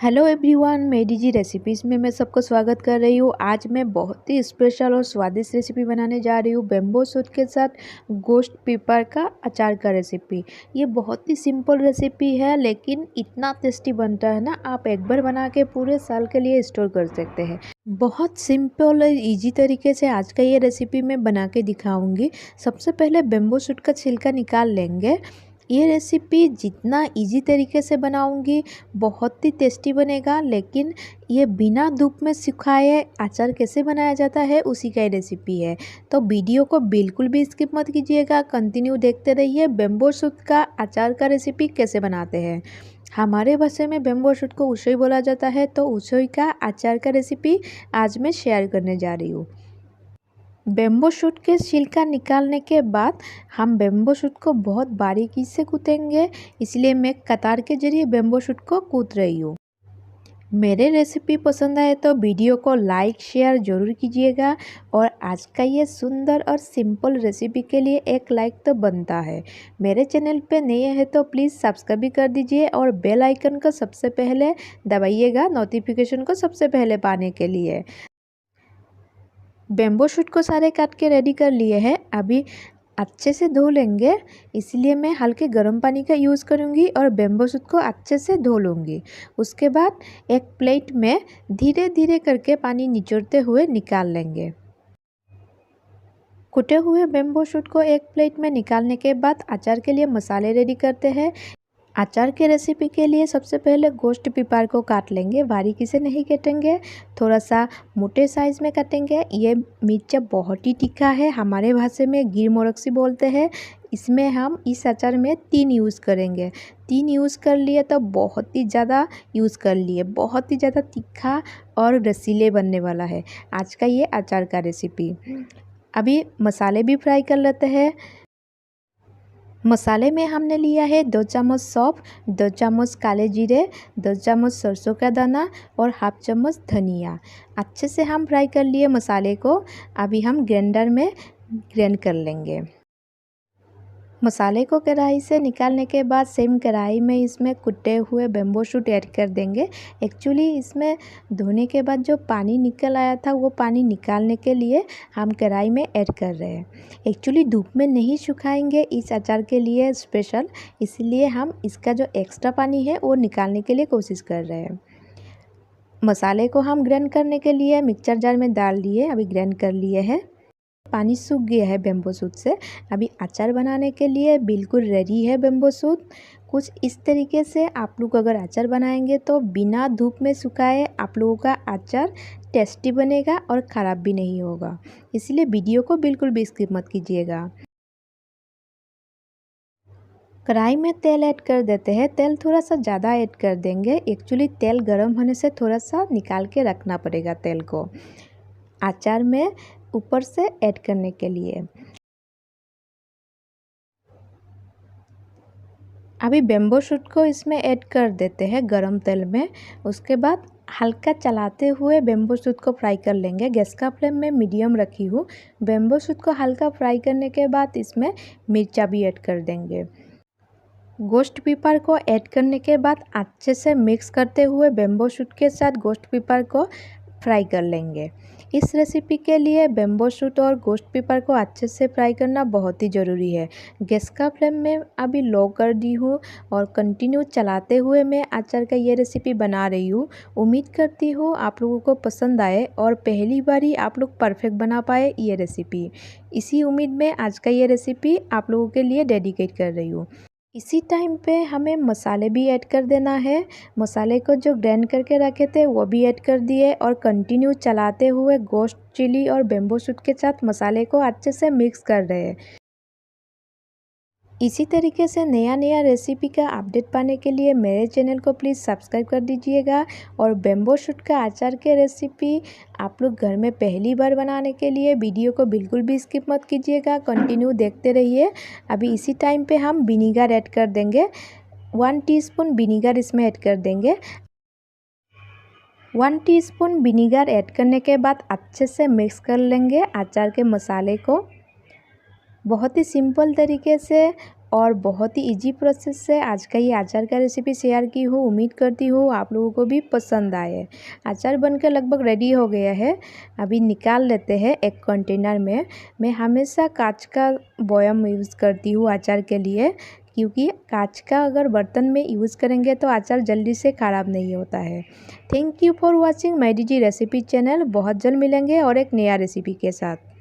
Hello everyone, मेरी जी recipes में मैं सबको स्वागत कर रही हूँ। आज मैं बहुत ही स्पेशल और स्वादिष्ट रेसिपी बनाने जा रही हूँ बेम्बो शूट के साथ गोश्त पीपर का अचार का रेसिपी। ये बहुत ही सिंपल रेसिपी है लेकिन इतना टेस्टी बनता है ना, आप एक बार बना के पूरे साल के लिए स्टोर कर सकते हैं। बहुत सिंपल और इजी तरीके से आज का ये रेसिपी मैं बना के दिखाऊंगी। सबसे पहले बेम्बो शूट का छिलका निकाल लेंगे। ये रेसिपी जितना इजी तरीके से बनाऊंगी बहुत ही टेस्टी बनेगा, लेकिन ये बिना धूप में सुखाए अचार कैसे बनाया जाता है उसी का ही रेसिपी है। तो वीडियो को बिल्कुल भी स्किप मत कीजिएगा, कंटिन्यू देखते रहिए बेम्बो शूट का अचार का रेसिपी कैसे बनाते हैं। हमारे भाषा में बेम्बो शूट को उसई बोला जाता है, तो उसई का अचार का रेसिपी आज मैं शेयर करने जा रही हूँ। बेम्बो शूट के छिलका निकालने के बाद हम बेम्बो शूट को बहुत बारीकी से कूटेंगे, इसलिए मैं कतार के जरिए बेम्बो शूट को कूट रही हूँ। मेरे रेसिपी पसंद आए तो वीडियो को लाइक शेयर ज़रूर कीजिएगा, और आज का ये सुंदर और सिंपल रेसिपी के लिए एक लाइक तो बनता है। मेरे चैनल पे नए हैं तो प्लीज़ सब्सक्राइब भी कर दीजिए और बेल आइकन को सबसे पहले दबाइएगा नोटिफिकेशन को सबसे पहले पाने के लिए। बेम्बो शूट को सारे काट के रेडी कर लिए हैं। अभी अच्छे से धो लेंगे, इसलिए मैं हल्के गर्म पानी का यूज़ करूँगी और बेम्बो शूट को अच्छे से धो लूँगी। उसके बाद एक प्लेट में धीरे धीरे करके पानी निचोड़ते हुए निकाल लेंगे। कुटे हुए बेम्बो शूट को एक प्लेट में निकालने के बाद अचार के लिए मसाले रेडी करते हैं। अचार के रेसिपी के लिए सबसे पहले गोश्त पीपर को काट लेंगे, बारीकी से नहीं काटेंगे, थोड़ा सा मोटे साइज़ में काटेंगे। ये मिर्चा बहुत ही तीखा है, हमारे भाषा में गिर मोरक्सी बोलते हैं। इसमें हम इस अचार में 3 यूज़ करेंगे। 3 यूज़ कर लिए तो बहुत ही ज़्यादा यूज़ कर लिए, बहुत ही ज़्यादा तीखा और रसीले बनने वाला है आज का ये अचार का रेसिपी। अभी मसाले भी फ्राई कर लेते हैं। मसाले में हमने लिया है 2 चम्मच सौंफ, 2 चम्मच काले जीरे, 2 चम्मच सरसों का दाना और हाफ चम्मच धनिया। अच्छे से हम फ्राई कर लिए मसाले को। अभी हम ग्राइंडर में ग्राइंड कर लेंगे। मसाले को कढ़ाई से निकालने के बाद सेम कढ़ाई में इसमें कुटे हुए बेम्बो शूट ऐड कर देंगे। एक्चुअली इसमें धोने के बाद जो पानी निकल आया था वो पानी निकालने के लिए हम कढ़ाई में ऐड कर रहे हैं। एक्चुअली धूप में नहीं सुखाएंगे इस अचार के लिए स्पेशल, इसलिए हम इसका जो एक्स्ट्रा पानी है वो निकालने के लिए कोशिश कर रहे हैं। मसाले को हम ग्राइंड करने के लिए मिक्सर जार में डाल दिए, अभी ग्राइंड कर लिए हैं। पानी सूख गया है बेम्बो शूट से। अभी अचार बनाने के लिए बिल्कुल रेडी है बेम्बो शूट। कुछ इस तरीके से आप लोग अगर अचार बनाएंगे तो बिना धूप में सुखाए आप लोगों का अचार टेस्टी बनेगा और ख़राब भी नहीं होगा, इसलिए वीडियो को बिल्कुल भी स्किप मत कीजिएगा। कढ़ाई में तेल ऐड कर देते हैं। तेल थोड़ा सा ज़्यादा ऐड कर देंगे, एक्चुअली तेल गर्म होने से थोड़ा सा निकाल के रखना पड़ेगा तेल को अचार में ऊपर से ऐड करने के लिए। अभी बेम्बो शूट को इसमें ऐड कर देते हैं गरम तेल में। उसके बाद हल्का चलाते हुए बेम्बो शूट को फ्राई कर लेंगे। गैस का फ्लेम में मीडियम रखी हूँ। बेम्बो शूट को हल्का फ्राई करने के बाद इसमें मिर्चा भी ऐड कर देंगे। गोश्त पीपर को ऐड करने के बाद अच्छे से मिक्स करते हुए बेम्बो शूट के साथ गोश्त पीपर को फ्राई कर लेंगे। इस रेसिपी के लिए बेम्बो शूट और गोश्त पीपर को अच्छे से फ्राई करना बहुत ही ज़रूरी है। गैस का फ्लेम में अभी लो कर दी हूँ और कंटिन्यू चलाते हुए मैं अचार का ये रेसिपी बना रही हूँ। उम्मीद करती हूँ आप लोगों को पसंद आए और पहली बार ही आप लोग परफेक्ट बना पाए ये रेसिपी। इसी उम्मीद में आज का ये रेसिपी आप लोगों के लिए डेडिकेट कर रही हूँ। इसी टाइम पे हमें मसाले भी ऐड कर देना है। मसाले को जो ग्राइंड करके रखे थे वो भी ऐड कर दिए और कंटिन्यू चलाते हुए गोश्त चिली और बेम्बो शूट के साथ मसाले को अच्छे से मिक्स कर रहे हैं। इसी तरीके से नया नया रेसिपी का अपडेट पाने के लिए मेरे चैनल को प्लीज़ सब्सक्राइब कर दीजिएगा। और बेम्बो शूट का अचार के रेसिपी आप लोग घर में पहली बार बनाने के लिए वीडियो को बिल्कुल भी स्किप मत कीजिएगा, कंटिन्यू देखते रहिए। अभी इसी टाइम पे हम विनीगर ऐड कर देंगे। 1 टीस्पून विनीगर इसमें ऐड कर देंगे। 1 टीस्पून विनीगर ऐड करने के बाद अच्छे से मिक्स कर लेंगे अचार के मसाले को। बहुत ही सिंपल तरीके से और बहुत ही इजी प्रोसेस से आज का ये अचार का रेसिपी शेयर की हूँ। उम्मीद करती हूँ आप लोगों को भी पसंद आए। अचार बनकर लगभग रेडी हो गया है। अभी निकाल लेते हैं एक कंटेनर में। मैं हमेशा कांच का बॉयम यूज़ करती हूँ अचार के लिए, क्योंकि कांच का अगर बर्तन में यूज़ करेंगे तो अचार जल्दी से ख़राब नहीं होता है। Thank you for watching my DG recipe channel. बहुत जल्द मिलेंगे और एक नया रेसिपी के साथ।